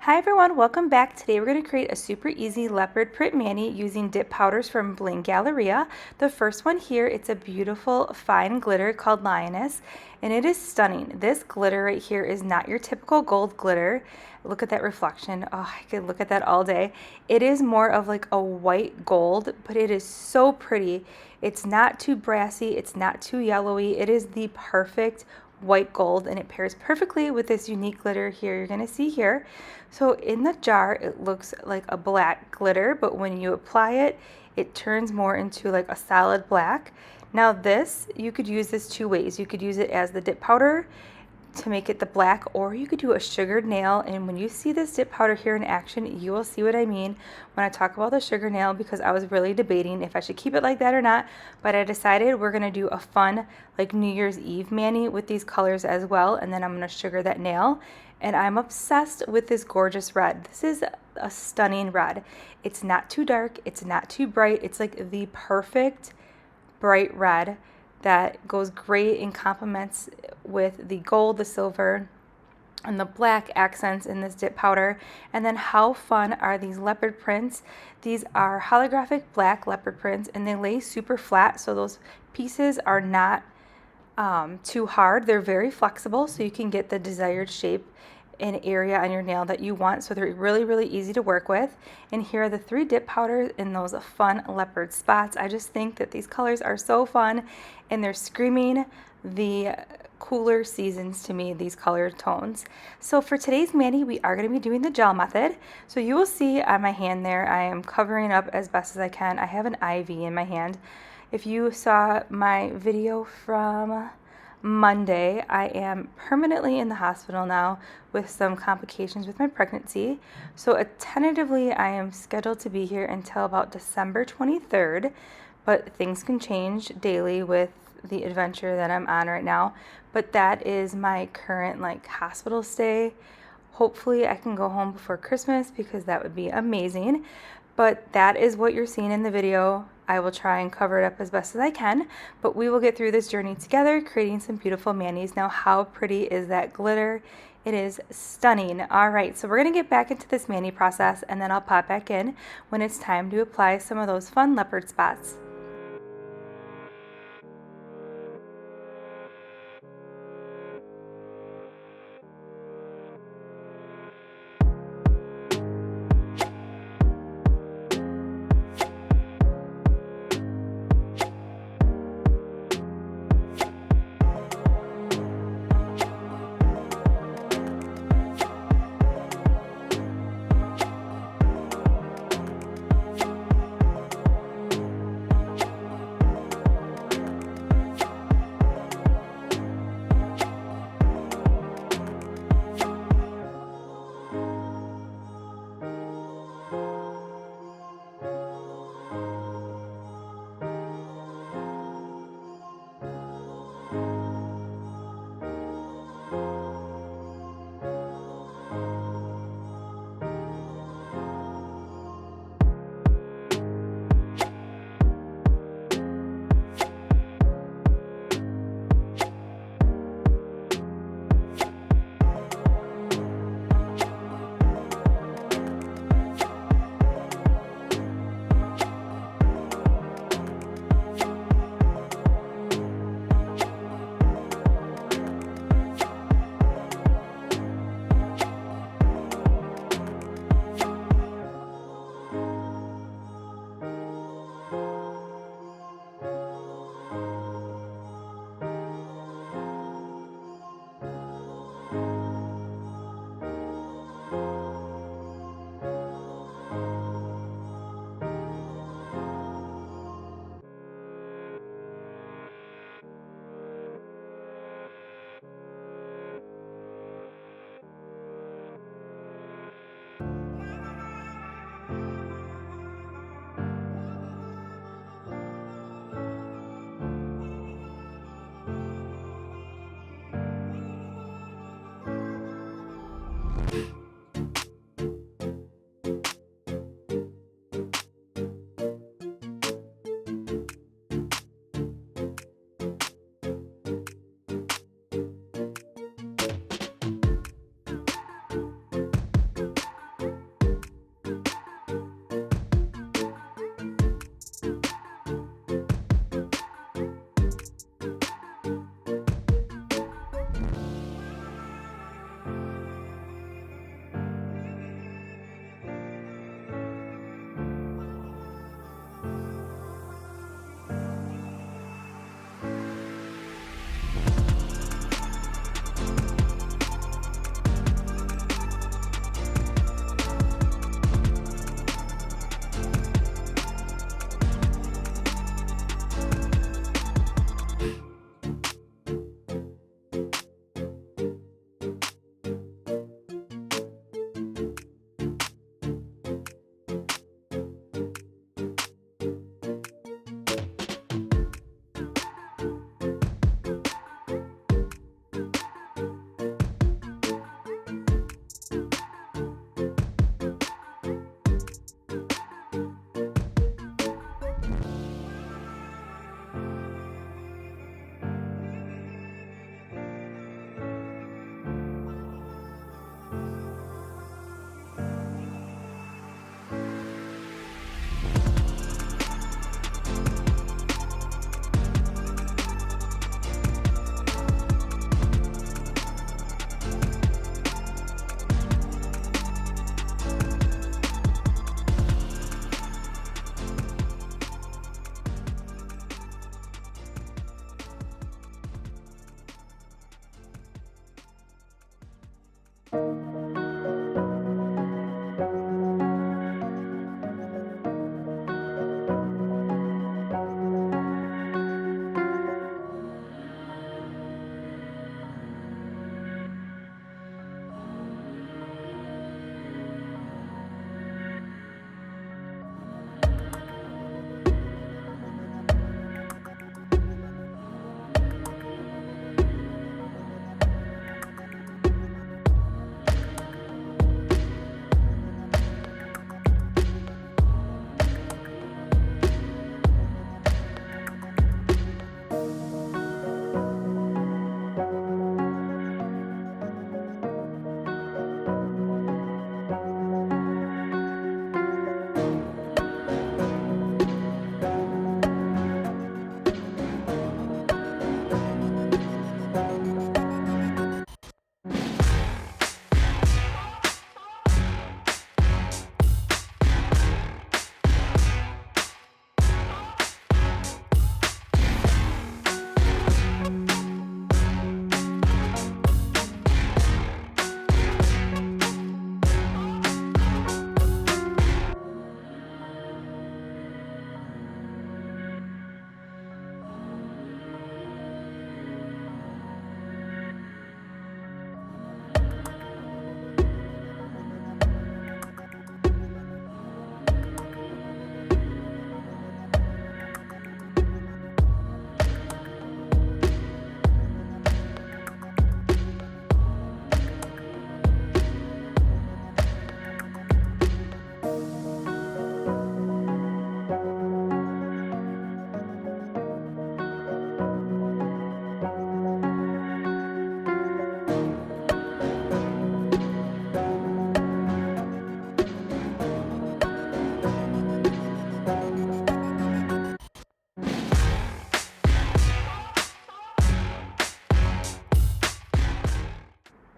Hi everyone, welcome back. Today we're going to create a super easy leopard print mani using dip powders from Bling Galleria. The first one here, it's a beautiful fine glitter called Lioness, and it is stunning. This glitter right here is not your typical gold glitter. Look at that reflection. Oh, I could look at that all day. It is more of like a white gold, but it is so pretty. It's not too brassy, it's not too yellowy. It is the perfect white gold, and it pairs perfectly with this unique glitter here you're going to see here. So in the jar it looks like a black glitter, but when you apply it, it turns more into like a solid black. Now this, you could use this two ways. You could use it as the dip powder to make it the black, or you could do a sugared nail. And when you see this dip powder here in action, you will see what I mean when I talk about the sugar nail, because I was really debating if I should keep it like that or not, but I decided we're going to do a fun like New Year's Eve mani with these colors as well, and then I'm going to sugar that nail. And I'm obsessed with this gorgeous red. This is a stunning red. It's not too dark, it's not too bright, it's like the perfect bright red that goes great and complements with the gold, the silver, and the black accents in this dip powder. And then how fun are these leopard prints? These are holographic black leopard prints, and they lay super flat, so those pieces are not too hard. They're very flexible, so you can get the desired shape and area on your nail that you want, so they're really easy to work with. And here are the 3 dip powders in those fun leopard spots. I just think that these colors are so fun, and they're screaming the cooler seasons to me, these color tones. So for today's mani, we are going to be doing the gel method. So you will see on my hand there, I am covering up as best as I can. I have an IV in my hand. If you saw my video from Monday, I am permanently in the hospital now with some complications with my pregnancy. So tentatively, I am scheduled to be here until about December 23rd, but things can change daily with the adventure that I'm on right now. But that is my current like hospital stay. Hopefully I can go home before Christmas, because that would be amazing. But that is what you're seeing in the video. I will try and cover it up as best as I can, but we will get through this journey together, creating some beautiful manis. Now, how pretty is that glitter? It is stunning. All right, so we're gonna get back into this mani process, and then I'll pop back in when it's time to apply some of those fun leopard spots.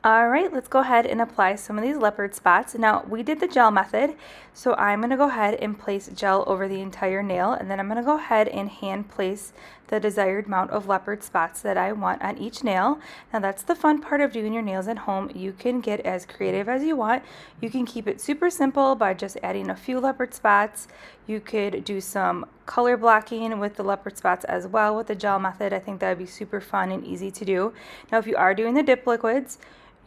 All right, let's go ahead and apply some of these leopard spots. Now, we did the gel method, so I'm going to go ahead and place gel over the entire nail, and then I'm going to go ahead and hand place the desired amount of leopard spots that I want on each nail. Now, that's the fun part of doing your nails at home. You can get as creative as you want. You can keep it super simple by just adding a few leopard spots. You could do some color blocking with the leopard spots as well with the gel method. I think that would be super fun and easy to do. Now, if you are doing the dip liquids,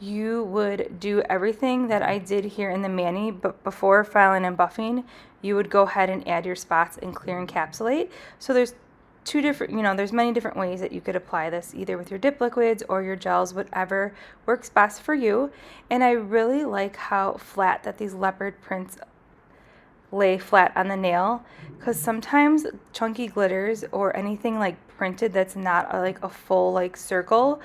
you would do everything that I did here in the mani, but before filing and buffing, you would go ahead and add your spots and clear encapsulate. So there's two different, there's many different ways that you could apply this, either with your dip liquids or your gels, whatever works best for you. And I really like how flat that these leopard prints lay flat on the nail, because sometimes chunky glitters or anything like printed that's not like a full like circle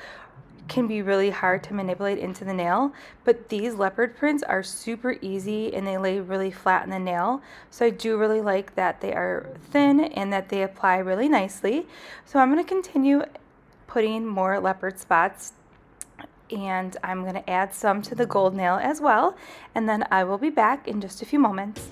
can be really hard to manipulate into the nail, but these leopard prints are super easy and they lay really flat in the nail. So I do really like that they are thin and that they apply really nicely. So I'm going to continue putting more leopard spots, and I'm going to add some to the gold nail as well, and then I will be back in just a few moments.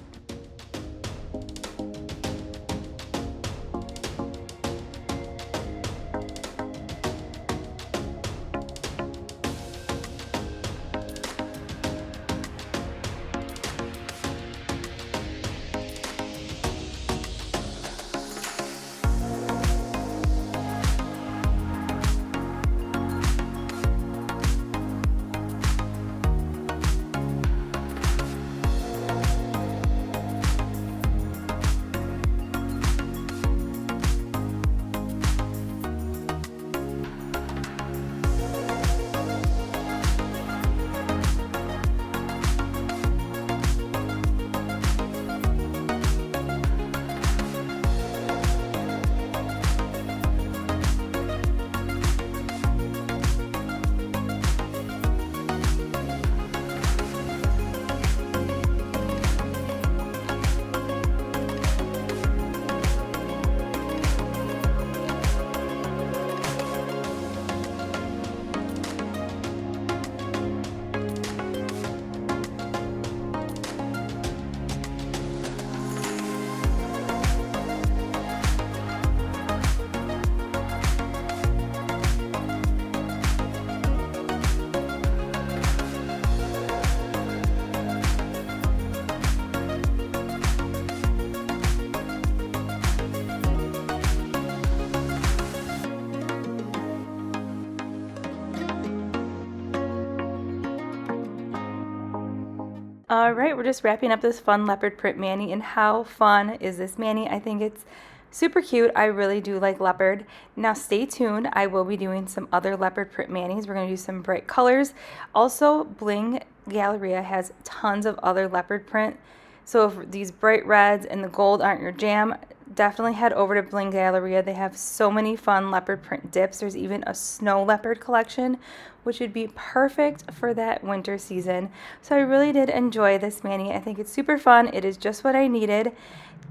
All right, we're just wrapping up this fun leopard print mani, and how fun is this mani? I think it's super cute. I really do like leopard. Now stay tuned. I will be doing some other leopard print manis. We're going to do some bright colors. Also, Bling Galleria has tons of other leopard print. So if these bright reds and the gold aren't your jam, definitely head over to Bling Galleria. They have so many fun leopard print dips. There's even a snow leopard collection, which would be perfect for that winter season. So I really did enjoy this mani. I think it's super fun. It is just what I needed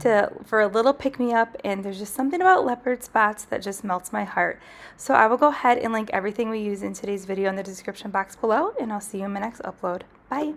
for a little pick-me-up, and there's just something about leopard spots that just melts my heart. So I will go ahead and link everything we use in today's video in the description box below, and I'll see you in my next upload. Bye!